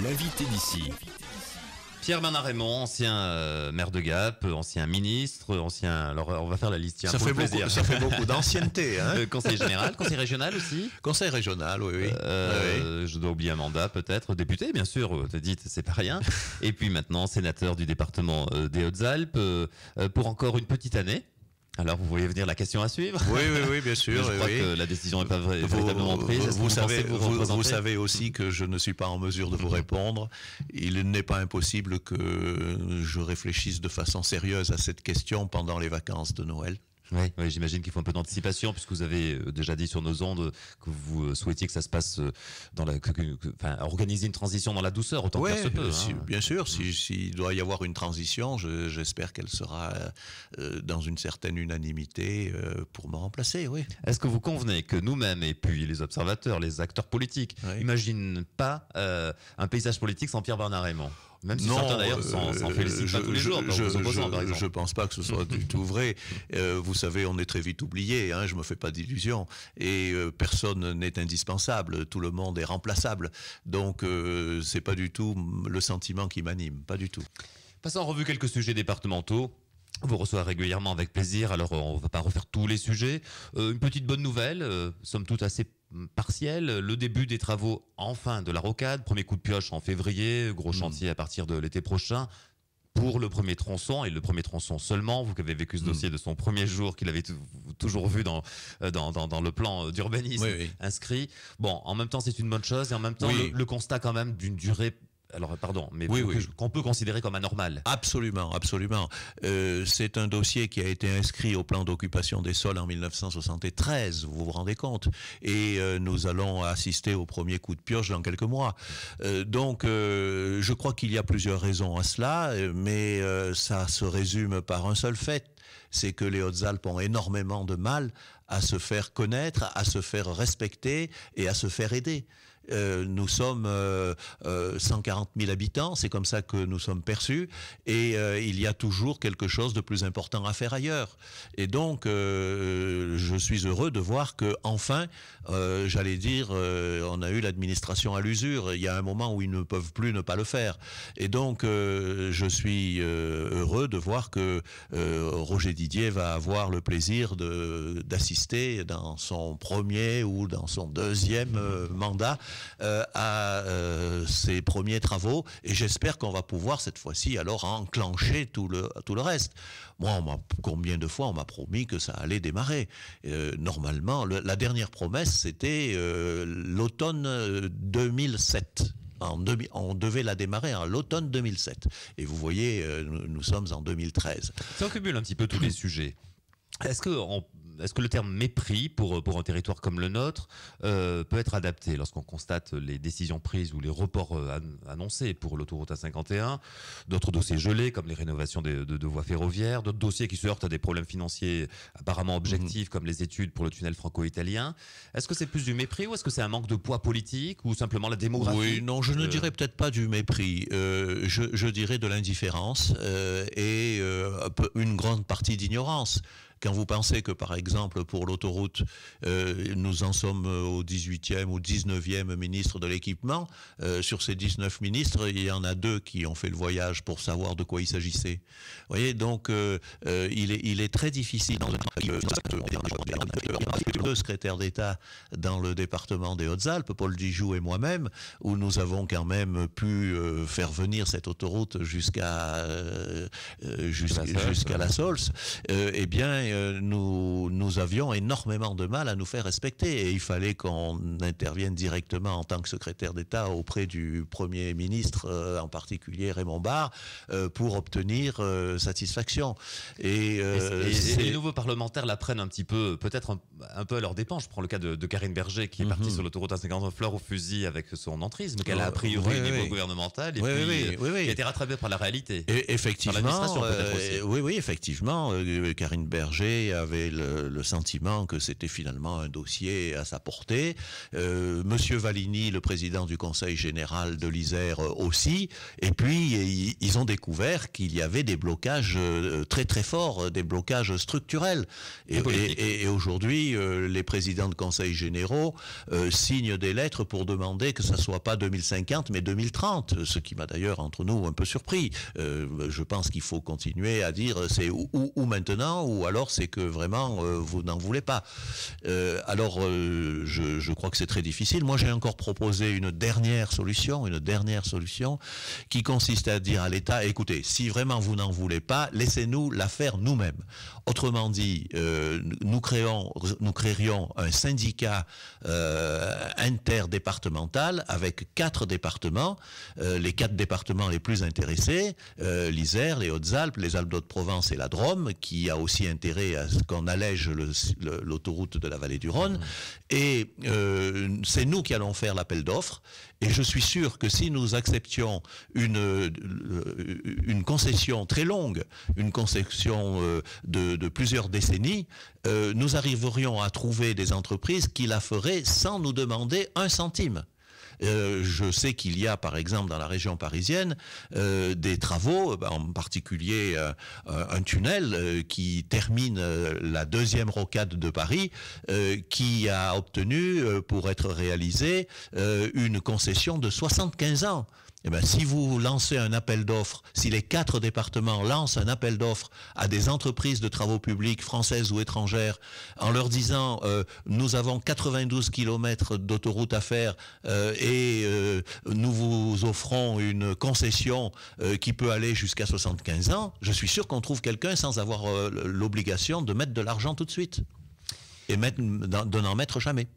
L'invité d'ici. Pierre-Bernard Raymond, ancien maire de Gap, ancien ministre, ancien... Alors on va faire la liste. Ça fait beaucoup d'ancienneté. Hein. Conseiller général, conseiller régional aussi. Conseil régional, oui. Oui. Je dois oublier un mandat peut-être. Député, bien sûr, t'as dit, c'est pas rien. Et puis maintenant, sénateur du département des Hautes-Alpes pour encore une petite année. Alors, vous voyez venir la question à suivre? Oui, bien sûr. Je crois que la décision n'est pas véritablement prise. Vous savez aussi que je ne suis pas en mesure de vous répondre. Il n'est pas impossible que je réfléchisse de façon sérieuse à cette question pendant les vacances de Noël. Oui, j'imagine qu'il faut un peu d'anticipation, puisque vous avez déjà dit sur nos ondes que vous souhaitiez que ça se passe dans organiser une transition dans la douceur, autant que faire se peut. Bien sûr, s'il doit y avoir une transition, j'espère qu'elle sera dans une certaine unanimité pour me remplacer, oui. Est-ce que vous convenez que nous-mêmes, et puis les observateurs, les acteurs politiques, n'imaginent pas un paysage politique sans Pierre-Bernard Raymond? Même si certains d'ailleurs s'en félicitent pas tous les jours, je pense pas que ce soit du tout vrai. Vous savez, on est très vite oublié, hein, je me fais pas d'illusions. Et personne n'est indispensable, tout le monde est remplaçable. Donc c'est pas du tout le sentiment qui m'anime, pas du tout. Passons en revue quelques sujets départementaux. On vous reçoit régulièrement avec plaisir, alors on va pas refaire tous les sujets. Une petite bonne nouvelle, somme toute assez partielle, le début des travaux enfin de la rocade, premier coup de pioche en février, gros chantier à partir de l'été prochain. Pour le premier tronçon, et le premier tronçon seulement, vous qui avez vécu ce dossier de son premier jour, qu'il avait toujours vu dans le plan d'urbanisme inscrit. Bon, en même temps c'est une bonne chose, et en même temps le constat quand même d'une durée... Alors, pardon, mais qu'on peut considérer comme anormal. Absolument. C'est un dossier qui a été inscrit au plan d'occupation des sols en 1973, vous vous rendez compte? Et nous allons assister au premier coup de pioche dans quelques mois. Donc, je crois qu'il y a plusieurs raisons à cela, mais ça se résume par un seul fait. C'est que les Hautes-Alpes ont énormément de mal à se faire connaître, à se faire respecter et à se faire aider. Nous sommes 140 000 habitants, c'est comme ça que nous sommes perçus, et il y a toujours quelque chose de plus important à faire ailleurs. Et donc, je suis heureux de voir que enfin, j'allais dire, on a eu l'administration à l'usure. Il y a un moment où ils ne peuvent plus ne pas le faire. Et donc, je suis heureux de voir que Roger Didier va avoir le plaisir d'assister dans son premier ou dans son deuxième mandat à ces premiers travaux, et j'espère qu'on va pouvoir cette fois-ci alors enclencher tout le reste. Moi, combien de fois on m'a promis que ça allait démarrer? Normalement, la dernière promesse, c'était l'automne 2007. On devait la démarrer en l'automne 2007. Et vous voyez, nous sommes en 2013. Ça accumule un petit peu tous les sujets. Est-ce que le terme mépris pour un territoire comme le nôtre peut être adapté lorsqu'on constate les décisions prises ou les reports annoncés pour l'autoroute A51, d'autres dossiers gelés comme les rénovations de voies ferroviaires, d'autres dossiers qui se heurtent à des problèmes financiers apparemment objectifs comme les études pour le tunnel franco-italien? Est-ce que c'est plus du mépris ou est-ce que c'est un manque de poids politique ou simplement la démographie? Oui, non, je ne dirais peut-être pas du mépris, je dirais de l'indifférence et une grande partie d'ignorance. Quand vous pensez que, par exemple, pour l'autoroute, nous en sommes au 18e ou 19e ministre de l'équipement, sur ces 19 ministres, il y en a 2 qui ont fait le voyage pour savoir de quoi il s'agissait. Vous voyez, donc, il est très difficile dans deux secrétaires d'État dans le département des Hautes-Alpes, Paul Dijoux et moi-même, où nous avons quand même pu faire venir cette autoroute jusqu'à la Saulce. Eh bien, nous avions énormément de mal à nous faire respecter, et il fallait qu'on intervienne directement en tant que secrétaire d'État auprès du Premier ministre, en particulier Raymond Barre, pour obtenir satisfaction. Et les nouveaux parlementaires la prennent un petit peu, peut-être un peu à leur dépens. Je prends le cas de Karine Berger qui est partie sur l'autoroute A51 fleur au fusil avec son entrisme qu'elle a a priori au niveau gouvernemental et qui a été rattrapée par la réalité. Et effectivement, effectivement, Karine Berger avait le sentiment que c'était finalement un dossier à sa portée. Monsieur Valigny, le président du Conseil général de l'Isère aussi. Et puis, ils ont découvert qu'il y avait des blocages très très forts, des blocages structurels. Et aujourd'hui, les présidents de conseils généraux signent des lettres pour demander que ça soit pas 2050 mais 2030, ce qui m'a d'ailleurs entre nous un peu surpris. Je pense qu'il faut continuer à dire c'est ou maintenant, ou alors c'est que vraiment vous n'en voulez pas. Alors je crois que c'est très difficile. Moi j'ai encore proposé une dernière solution qui consiste à dire à l'État, écoutez, si vraiment vous n'en voulez pas, laissez-nous la faire nous-mêmes. Autrement dit, nous créerions un syndicat interdépartemental avec 4 départements, les 4 départements les plus intéressés, l'Isère, les Hautes-Alpes, les Alpes-de-Haute-Provence et la Drôme, qui a aussi intérêt à ce qu'on allège l'autoroute de la vallée du Rhône. Et c'est nous qui allons faire l'appel d'offres. Et je suis sûr que si nous acceptions une concession très longue, une concession de plusieurs décennies, nous arriverions à trouver des entreprises qui la feraient sans nous demander un centime. Je sais qu'il y a, par exemple, dans la région parisienne, des travaux, en particulier un tunnel qui termine la 2e rocade de Paris, qui a obtenu, pour être réalisé, une concession de 75 ans. Eh bien, si vous lancez un appel d'offres, si les 4 départements lancent un appel d'offres à des entreprises de travaux publics françaises ou étrangères, en leur disant nous avons 92 km d'autoroute à faire et nous vous offrons une concession qui peut aller jusqu'à 75 ans, je suis sûr qu'on trouve quelqu'un sans avoir l'obligation de mettre de l'argent tout de suite et de n'en mettre jamais.